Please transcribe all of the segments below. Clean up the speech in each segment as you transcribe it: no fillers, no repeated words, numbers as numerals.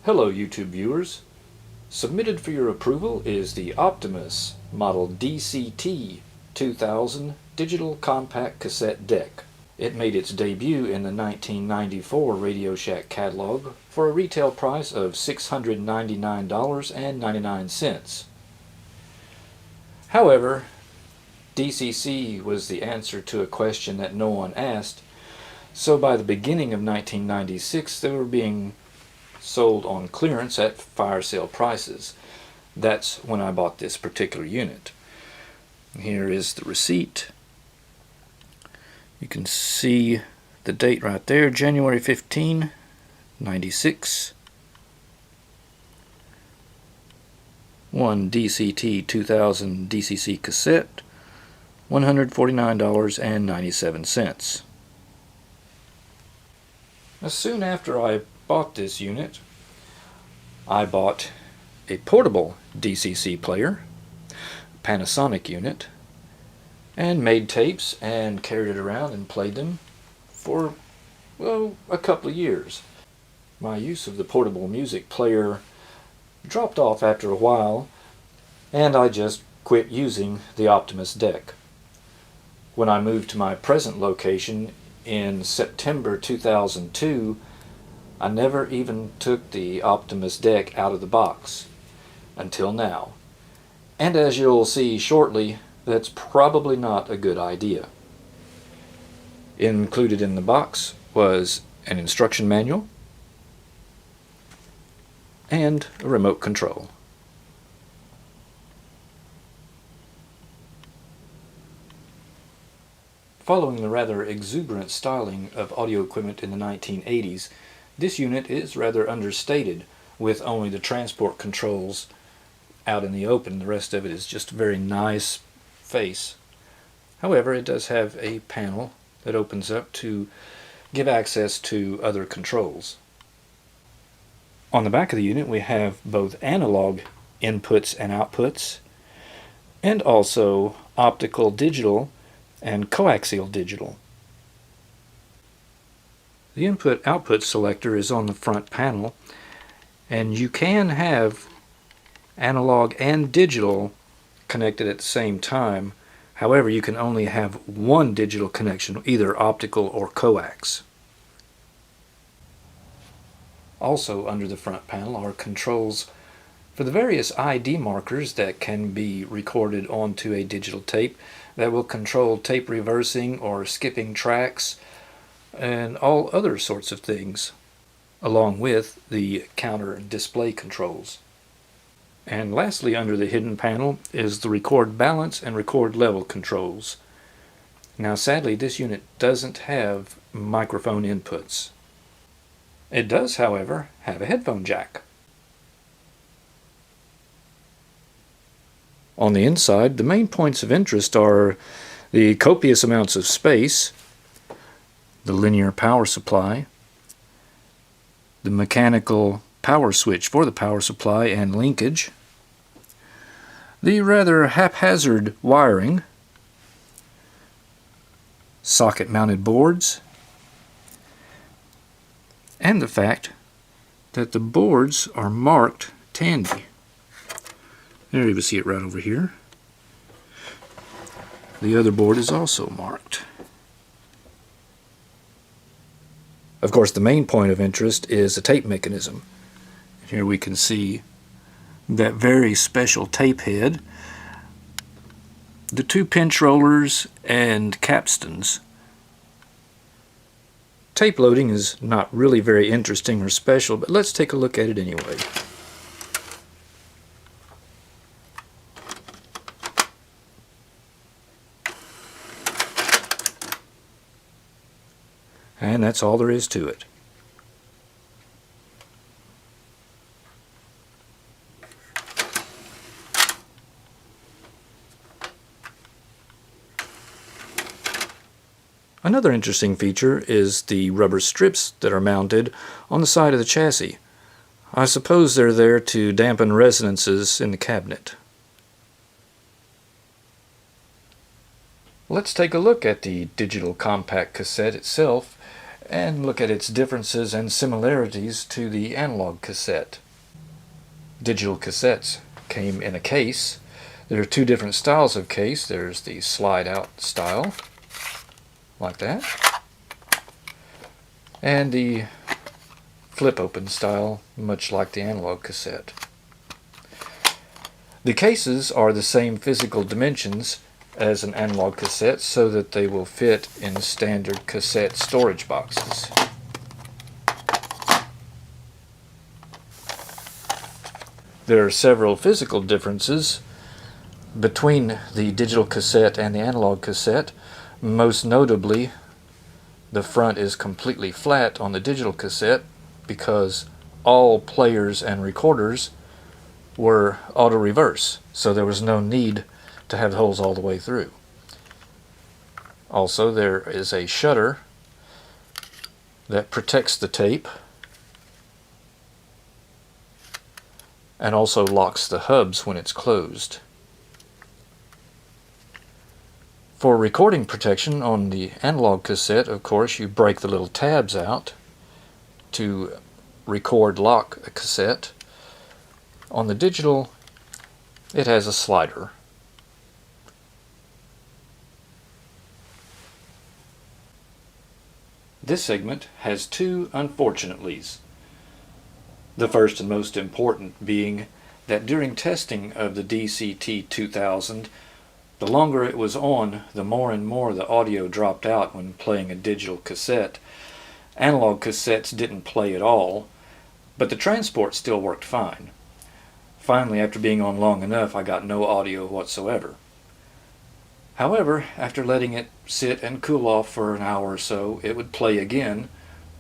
Hello YouTube viewers. Submitted for your approval is the Optimus model DCT-2000 digital compact cassette deck. It made its debut in the 1994 Radio Shack catalog for a retail price of $699.99. However, DCC was the answer to a question that no one asked, so by the beginning of 1996 they were being sold on clearance at fire sale prices. That's when I bought this particular unit. Here is the receipt. You can see the date right there, January 15, 96. One DCT-2000 DCC cassette, $149.97. Now, soon after I bought this unit, I bought a portable DCC player, Panasonic unit, and made tapes and carried it around and played them for, well, a couple of years. My use of the portable music player dropped off after a while, and I just quit using the Optimus deck. When I moved to my present location in September 2002, I never even took the Optimus deck out of the box until now. And as you'll see shortly, that's probably not a good idea. Included in the box was an instruction manual and a remote control. Following the rather exuberant styling of audio equipment in the 1980s, this unit is rather understated, with only the transport controls out in the open. The rest of it is just a very nice face. However, it does have a panel that opens up to give access to other controls. On the back of the unit we have both analog inputs and outputs, and also optical digital and coaxial digital. The input-output selector is on the front panel, and you can have analog and digital connected at the same time. However, you can only have one digital connection, either optical or coax. Also under the front panel are controls for the various ID markers that can be recorded onto a digital tape that will control tape reversing or skipping tracks and all other sorts of things, along with the counter display controls. And lastly, under the hidden panel is the record balance and record level controls. Now sadly, this unit doesn't have microphone inputs. It does, however, have a headphone jack. On the inside, the main points of interest are the copious amounts of space, the linear power supply, the mechanical power switch for the power supply and linkage, the rather haphazard wiring, socket-mounted boards, and the fact that the boards are marked Tandy. There you can see it right over here. The other board is also marked. Of course, the main point of interest is the tape mechanism. Here we can see that very special tape head, the two pinch rollers and capstans. Tape loading is not really very interesting or special, but let's take a look at it anyway. And that's all there is to it. Another interesting feature is the rubber strips that are mounted on the side of the chassis. I suppose they're there to dampen resonances in the cabinet. Let's take a look at the digital compact cassette itself and look at its differences and similarities to the analog cassette. Digital cassettes came in a case. There are two different styles of case. There's the slide out style, like that, and the flip open style, much like the analog cassette. The cases are the same physical dimensions as an analog cassette so that they will fit in standard cassette storage boxes. There are several physical differences between the digital cassette and the analog cassette. Most notably, the front is completely flat on the digital cassette because all players and recorders were auto-reverse, so there was no need to have holes all the way through. Also, there is a shutter that protects the tape and also locks the hubs when it's closed. For recording protection on the analog cassette, of course, you break the little tabs out to record lock a cassette. On the digital, it has a slider. This segment has two unfortunatelies. The first and most important being that during testing of the DCT-2000, the longer it was on, the more and more the audio dropped out when playing a digital cassette. Analog cassettes didn't play at all, but the transport still worked fine. Finally, after being on long enough, I got no audio whatsoever. However, after letting it sit and cool off for an hour or so, it would play again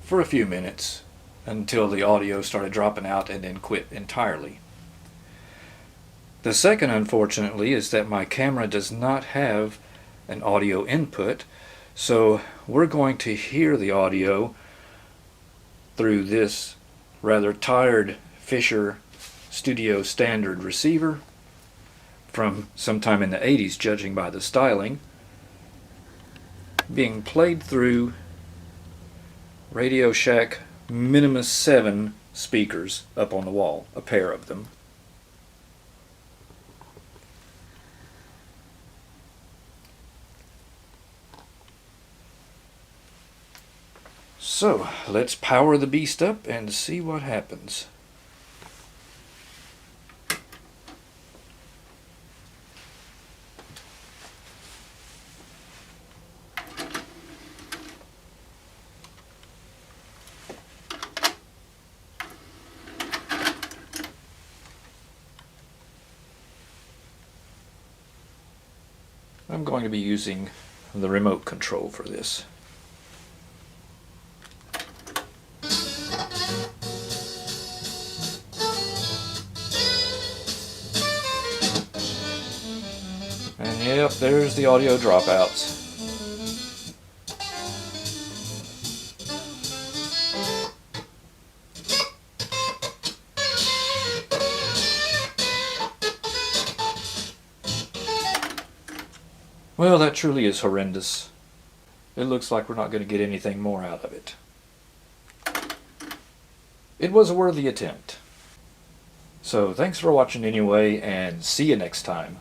for a few minutes until the audio started dropping out and then quit entirely. The second, unfortunately, is that my camera does not have an audio input, so we're going to hear the audio through this rather tired Fisher Studio Standard receiver from sometime in the 80s, judging by the styling, being played through Radio Shack Minimus 7 speakers up on the wall, a pair of them. So, let's power the beast up and see what happens. I'm going to be using the remote control for this. And yep, there's the audio dropouts. Well, that truly is horrendous. It looks like we're not going to get anything more out of it. It was a worthy attempt. So thanks for watching anyway, and see you next time.